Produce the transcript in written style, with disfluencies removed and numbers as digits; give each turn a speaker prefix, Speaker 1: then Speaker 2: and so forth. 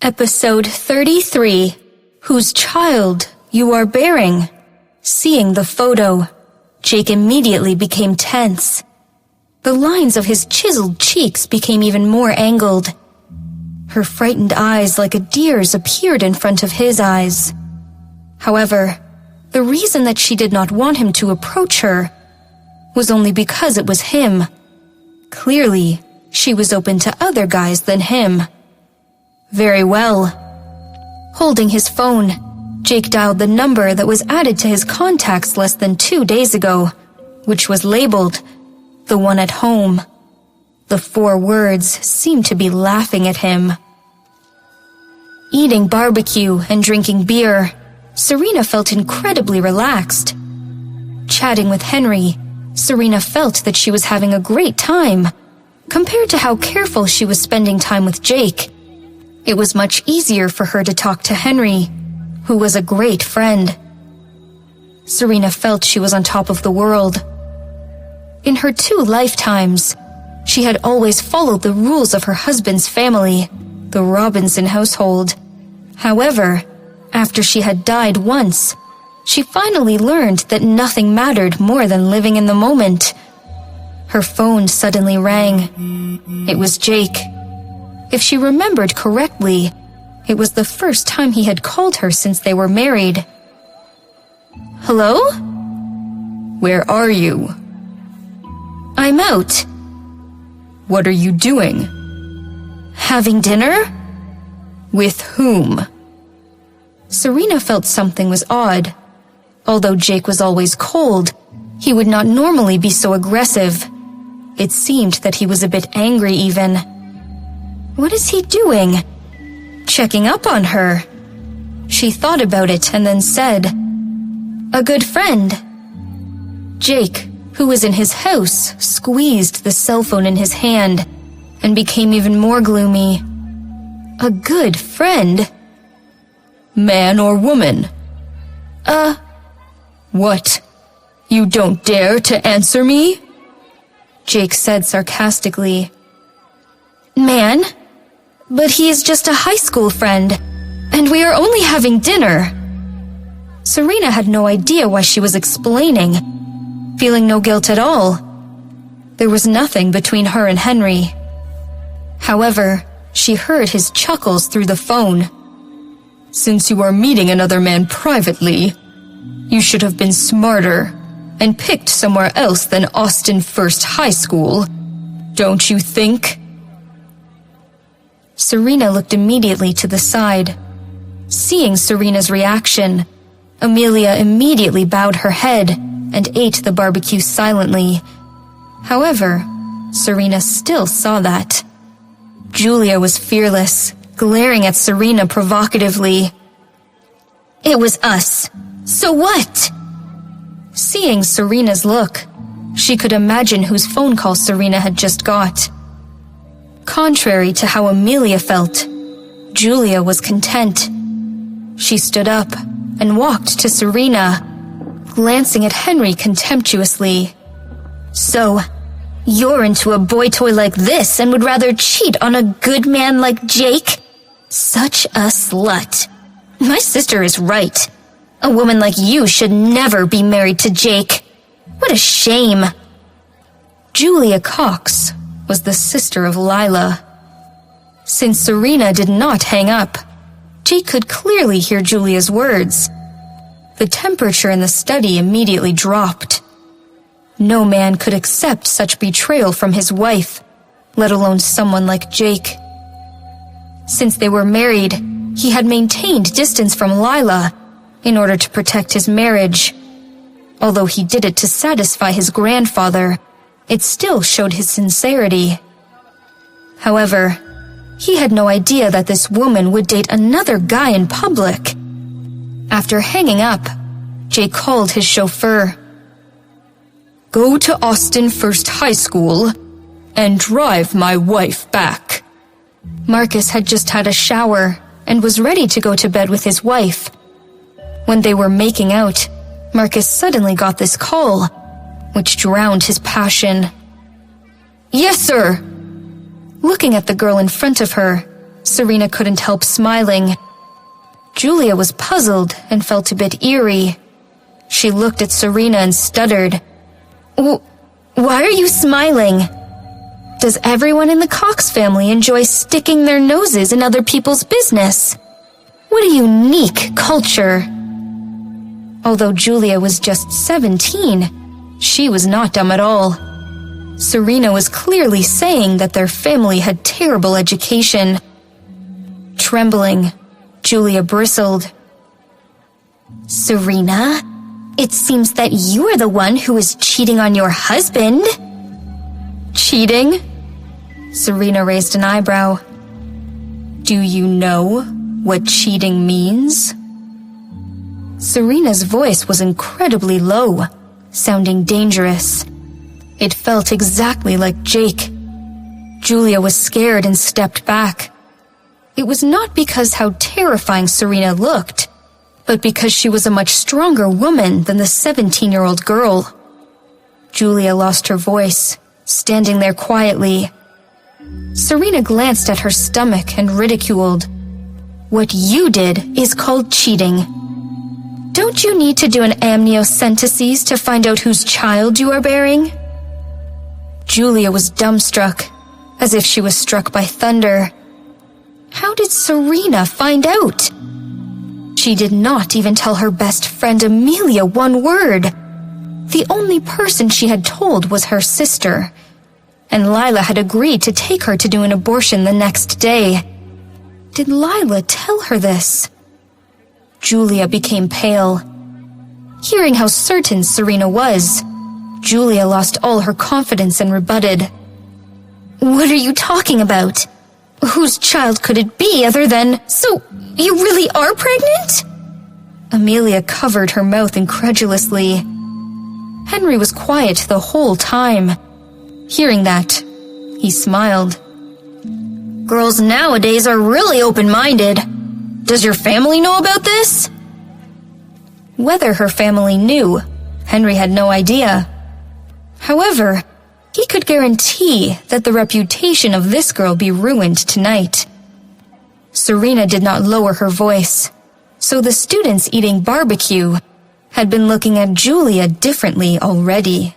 Speaker 1: Episode 33, Whose Child You Are Bearing. Seeing the photo, Jake immediately became tense. The lines of his chiseled cheeks became even more angled. Her frightened eyes like a deer's appeared in front of his eyes. However, the reason that she did not want him to approach her was only because it was him. Clearly, she was open to other guys than him. Very well. Holding his phone, Jake dialed the number that was added to his contacts less than 2 days ago, which was labeled, "The one at home." The 4 words seemed to be laughing at him. Eating barbecue and drinking beer, Serena felt incredibly relaxed. Chatting with Henry, Serena felt that she was having a great time. Compared to how careful she was spending time with Jake, it was much easier for her to talk to Henry, who was a great friend. Serena felt she was on top of the world. In her 2 lifetimes, she had always followed the rules of her husband's family, the Robinson household. However, after she had died once, she finally learned that nothing mattered more than living in the moment. Her phone suddenly rang. It was Jake. If she remembered correctly, it was the first time he had called her since they were married. "Hello?
Speaker 2: Where are you?"
Speaker 1: "I'm out."
Speaker 2: "What are you doing?"
Speaker 1: "Having dinner?"
Speaker 2: "With whom?"
Speaker 1: Serena felt something was odd. Although Jake was always cold, he would not normally be so aggressive. It seemed that he was a bit angry even. What is he doing? Checking up on her. She thought about it and then said, "A good friend." Jake, who was in his house, squeezed the cell phone in his hand and became even more gloomy. A good friend?
Speaker 2: Man or woman? What? You don't dare to answer me?
Speaker 1: Jake said sarcastically. "Man? But he is just a high school friend, and we are only having dinner." Serena had no idea why she was explaining, feeling no guilt at all. There was nothing between her and Henry. However, she heard his chuckles through the phone.
Speaker 2: "Since you are meeting another man privately, you should have been smarter and picked somewhere else than Austin First High School, don't you think?"
Speaker 1: Serena looked immediately to the side. Seeing Serena's reaction, Amelia immediately bowed her head and ate the barbecue silently. However, Serena still saw that. Julia was fearless, glaring at Serena provocatively. "It was us. So what?" Seeing Serena's look, she could imagine whose phone call Serena had just got. Contrary to how Amelia felt, Julia was content. She stood up and walked to Serena, glancing at Henry contemptuously. "So, you're into a boy toy like this and would rather cheat on a good man like Jake? Such a slut. My sister is right. A woman like you should never be married to Jake. What a shame." Julia Cox was the sister of Lila. Since Serena did not hang up, Jake could clearly hear Julia's words. The temperature in the study immediately dropped. No man could accept such betrayal from his wife, let alone someone like Jake. Since they were married, he had maintained distance from Lila in order to protect his marriage. Although he did it to satisfy his grandfather, it still showed his sincerity. However, he had no idea that this woman would date another guy in public. After hanging up, Jake called his chauffeur.
Speaker 2: "Go to Austin First High School and drive my wife back."
Speaker 1: Marcus had just had a shower and was ready to go to bed with his wife. When they were making out, Marcus suddenly got this call, which drowned his passion.
Speaker 2: "Yes, sir."
Speaker 1: Looking at the girl in front of her, Serena couldn't help smiling. Julia was puzzled and felt a bit eerie. She looked at Serena and stuttered. Why are you smiling? Does everyone in the Cox family enjoy sticking their noses in other people's business? What a unique culture. Although Julia was just 17, she was not dumb at all. Serena was clearly saying that their family had terrible education. Trembling, Julia bristled. Serena, it seems that you are the one who is cheating on your husband. Cheating? Serena raised an eyebrow. Do you know what cheating means? Serena's voice was incredibly low, sounding dangerous. It felt exactly like Jake. Julia was scared and stepped back. It was not because how terrifying Serena looked, but because she was a much stronger woman than the 17-year-old girl. Julia lost her voice, standing there quietly. Serena glanced at her stomach and ridiculed. What you did is called cheating. Don't you need to do an amniocentesis to find out whose child you are bearing? Julia was dumbstruck, as if she was struck by thunder. How did Serena find out? She did not even tell her best friend Amelia one word. The only person she had told was her sister, and Lila had agreed to take her to do an abortion the next day. Did Lila tell her this? Julia became pale. Hearing how certain Serena was, Julia lost all her confidence and rebutted. What are you talking about? Whose child could it be other than... So, you really are pregnant? Amelia covered her mouth incredulously. Henry was quiet the whole time. Hearing that, he smiled. Girls nowadays are really open-minded. Does your family know about this? Whether her family knew, Henry had no idea. However, he could guarantee that the reputation of this girl be ruined tonight. Serena did not lower her voice, so the students eating barbecue had been looking at Julia differently already.